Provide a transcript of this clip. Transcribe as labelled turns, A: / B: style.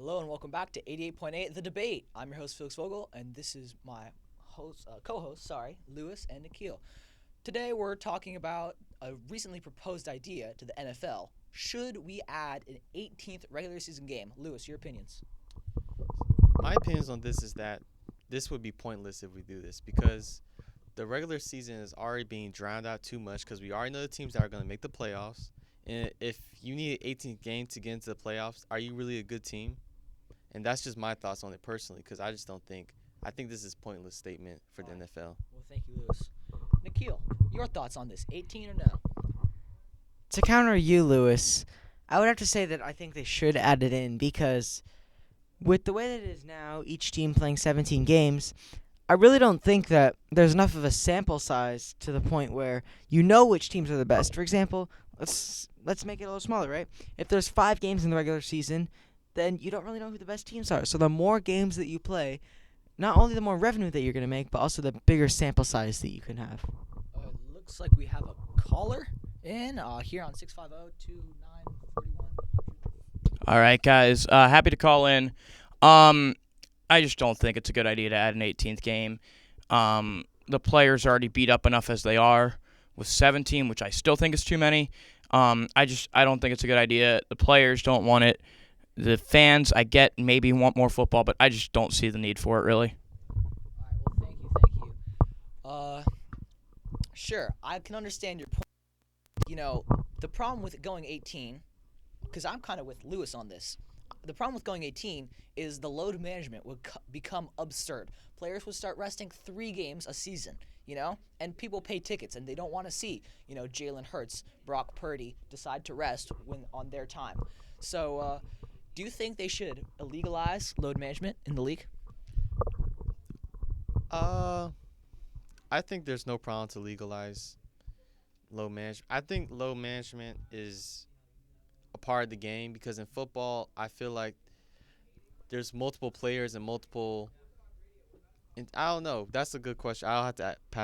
A: Hello and welcome back to 88.8 The Debate. I'm your host Felix Vogel, and this is my co-host, Lewis and Nikhil. Today we're talking about a recently proposed idea to the NFL. Should we add an 18th regular season game? Lewis, your opinions?
B: My opinions on this is that this would be pointless if we do this because the regular season is already being drowned out too much because we already know the teams that are going to make the playoffs. And if you need an 18th game to get into the playoffs, are you really a good team? And that's just my thoughts on it personally because I just don't think – I think this is a pointless statement for the
A: All right.
B: NFL.
A: Well, thank you, Lewis. Nikhil, your thoughts on this? 18 or no?
C: To counter you, Lewis, I would have to say that I think they should add it in because with the way that it is now, each team playing 17 games, I really don't think that there's enough of a sample size to the point where you know which teams are the best. For example, let's make it a little smaller, right? If there's 5 games in the regular season, then you don't really know who the best teams are. So the more games that you play, not only the more revenue that you're going to make, but also the bigger sample size that you can have.
A: Looks like we have a caller in here on 650-2941.
D: All right, guys. Happy to call in. I just don't think it's a good idea to add an 18th game. The players are already beat up enough as they are with 17, which I still think is too many. I don't think it's a good idea. The players don't want it. The fans, I get, maybe want more football, but I just don't see the need for it, really.
A: All right, well, thank you. Sure, I can understand your point. The problem with going 18, because I'm kind of with Lewis on this. The problem with going 18 is the load management would become absurd. Players would start resting 3 games a season, and people pay tickets, and they don't want to see, Jalen Hurts, Brock Purdy decide to rest when on their time. So, do you think they should illegalize load management in the league?
B: I think there's no problem to legalize load management. I think load management is a part of the game because in football, I feel like there's multiple players and multiple. And I don't know. That's a good question. I'll have to pass